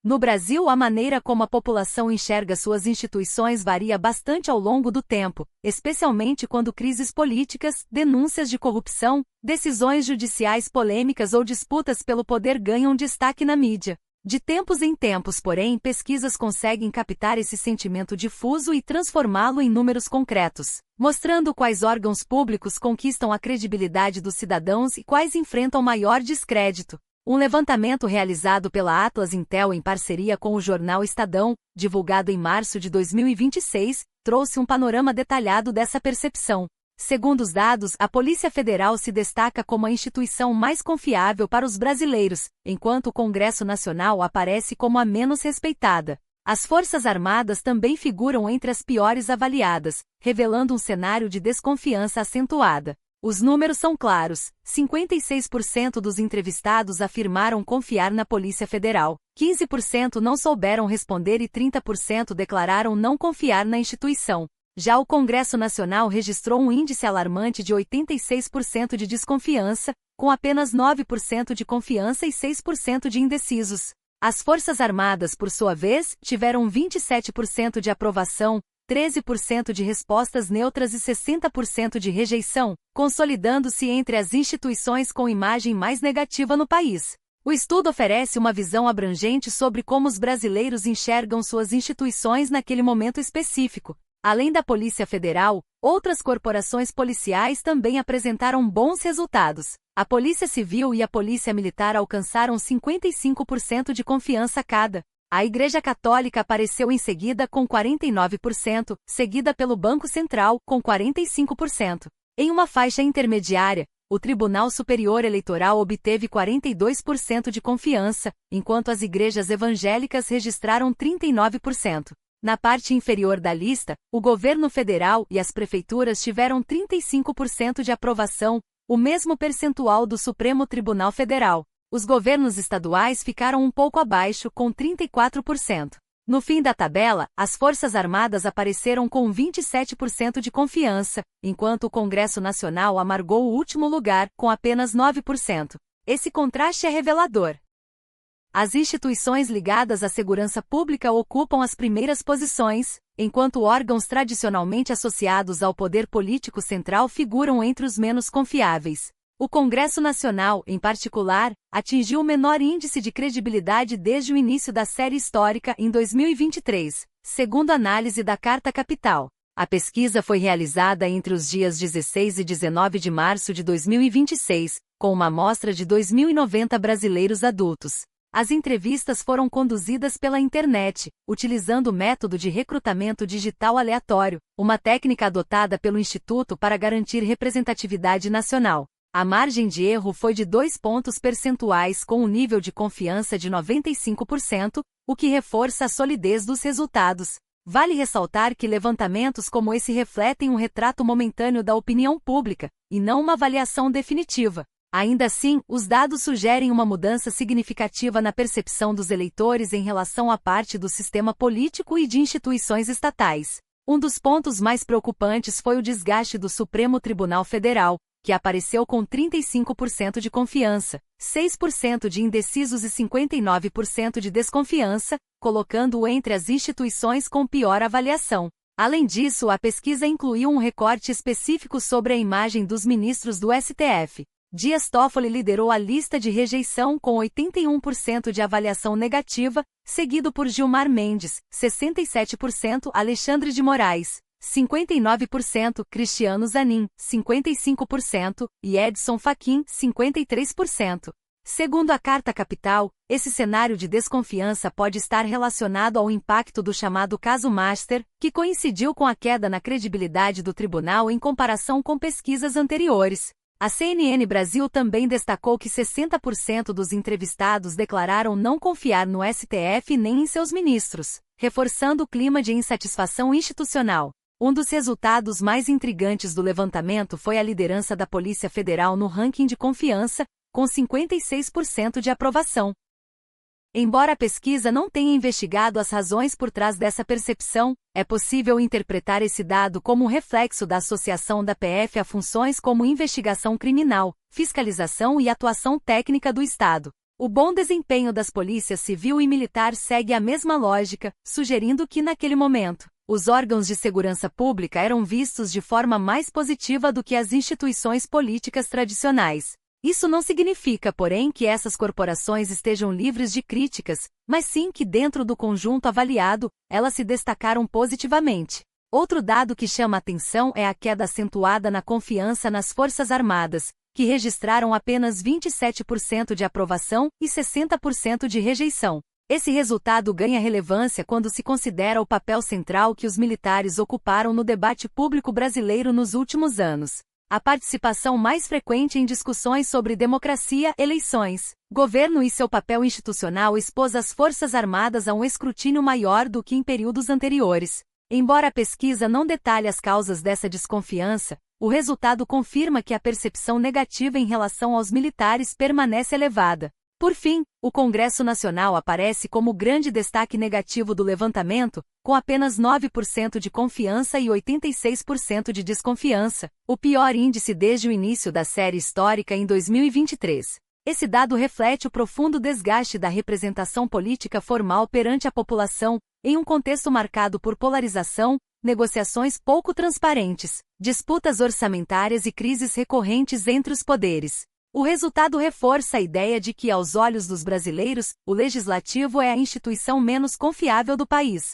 No Brasil, a maneira como a população enxerga suas instituições varia bastante ao longo do tempo, especialmente quando crises políticas, denúncias de corrupção, decisões judiciais polêmicas ou disputas pelo poder ganham destaque na mídia. De tempos em tempos, porém, pesquisas conseguem captar esse sentimento difuso e transformá-lo em números concretos, mostrando quais órgãos públicos conquistam a credibilidade dos cidadãos e quais enfrentam maior descrédito. Um levantamento realizado pela Atlas Intel em parceria com o jornal Estadão, divulgado em março de 2026, trouxe um panorama detalhado dessa percepção. Segundo os dados, a Polícia Federal se destaca como a instituição mais confiável para os brasileiros, enquanto o Congresso Nacional aparece como a menos respeitada. As Forças Armadas também figuram entre as piores avaliadas, revelando um cenário de desconfiança acentuada. Os números são claros: 56% dos entrevistados afirmaram confiar na Polícia Federal, 15% não souberam responder e 30% declararam não confiar na instituição. Já o Congresso Nacional registrou um índice alarmante de 86% de desconfiança, com apenas 9% de confiança e 6% de indecisos. As Forças Armadas, por sua vez, tiveram 27% de aprovação, 13% de respostas neutras e 60% de rejeição, consolidando-se entre as instituições com imagem mais negativa no país. O estudo oferece uma visão abrangente sobre como os brasileiros enxergam suas instituições naquele momento específico. Além da Polícia Federal, outras corporações policiais também apresentaram bons resultados. A Polícia Civil e a Polícia Militar alcançaram 55% de confiança cada. A Igreja Católica apareceu em seguida com 49%, seguida pelo Banco Central, com 45%. Em uma faixa intermediária, o Tribunal Superior Eleitoral obteve 42% de confiança, enquanto as igrejas evangélicas registraram 39%. Na parte inferior da lista, o governo federal e as prefeituras tiveram 35% de aprovação, o mesmo percentual do Supremo Tribunal Federal. Os governos estaduais ficaram um pouco abaixo, com 34%. No fim da tabela, as Forças Armadas apareceram com 27% de confiança, enquanto o Congresso Nacional amargou o último lugar, com apenas 9%. Esse contraste é revelador. As instituições ligadas à segurança pública ocupam as primeiras posições, enquanto órgãos tradicionalmente associados ao poder político central figuram entre os menos confiáveis. O Congresso Nacional, em particular, atingiu o menor índice de credibilidade desde o início da série histórica em 2023, segundo análise da Carta Capital. A pesquisa foi realizada entre os dias 16 e 19 de março de 2026, com uma amostra de 2.090 brasileiros adultos. As entrevistas foram conduzidas pela internet, utilizando o método de recrutamento digital aleatório, uma técnica adotada pelo Instituto para garantir representatividade nacional. A margem de erro foi de 2 pontos percentuais com um nível de confiança de 95%, o que reforça a solidez dos resultados. Vale ressaltar que levantamentos como esse refletem um retrato momentâneo da opinião pública, e não uma avaliação definitiva. Ainda assim, os dados sugerem uma mudança significativa na percepção dos eleitores em relação à parte do sistema político e de instituições estatais. Um dos pontos mais preocupantes foi o desgaste do Supremo Tribunal Federal, que apareceu com 35% de confiança, 6% de indecisos e 59% de desconfiança, colocando-o entre as instituições com pior avaliação. Além disso, a pesquisa incluiu um recorte específico sobre a imagem dos ministros do STF. Dias Toffoli liderou a lista de rejeição com 81% de avaliação negativa, seguido por Gilmar Mendes, 67%, Alexandre de Moraes, 59%, Cristiano Zanin, 55%, e Edson Fachin, 53%. Segundo a Carta Capital, esse cenário de desconfiança pode estar relacionado ao impacto do chamado caso Master, que coincidiu com a queda na credibilidade do tribunal em comparação com pesquisas anteriores. A CNN Brasil também destacou que 60% dos entrevistados declararam não confiar no STF nem em seus ministros, reforçando o clima de insatisfação institucional. Um dos resultados mais intrigantes do levantamento foi a liderança da Polícia Federal no ranking de confiança, com 56% de aprovação. Embora a pesquisa não tenha investigado as razões por trás dessa percepção, é possível interpretar esse dado como um reflexo da associação da PF a funções como investigação criminal, fiscalização e atuação técnica do Estado. O bom desempenho das polícias civil e militar segue a mesma lógica, sugerindo que, naquele momento, os órgãos de segurança pública eram vistos de forma mais positiva do que as instituições políticas tradicionais. Isso não significa, porém, que essas corporações estejam livres de críticas, mas sim que, dentro do conjunto avaliado, elas se destacaram positivamente. Outro dado que chama atenção é a queda acentuada na confiança nas Forças Armadas, que registraram apenas 27% de aprovação e 60% de rejeição. Esse resultado ganha relevância quando se considera o papel central que os militares ocuparam no debate público brasileiro nos últimos anos. A participação mais frequente em discussões sobre democracia, eleições, governo e seu papel institucional expôs as Forças Armadas a um escrutínio maior do que em períodos anteriores. Embora a pesquisa não detalhe as causas dessa desconfiança, o resultado confirma que a percepção negativa em relação aos militares permanece elevada. Por fim, o Congresso Nacional aparece como grande destaque negativo do levantamento, com apenas 9% de confiança e 86% de desconfiança, o pior índice desde o início da série histórica em 2023. Esse dado reflete o profundo desgaste da representação política formal perante a população, em um contexto marcado por polarização, negociações pouco transparentes, disputas orçamentárias e crises recorrentes entre os poderes. O resultado reforça a ideia de que, aos olhos dos brasileiros, o legislativo é a instituição menos confiável do país.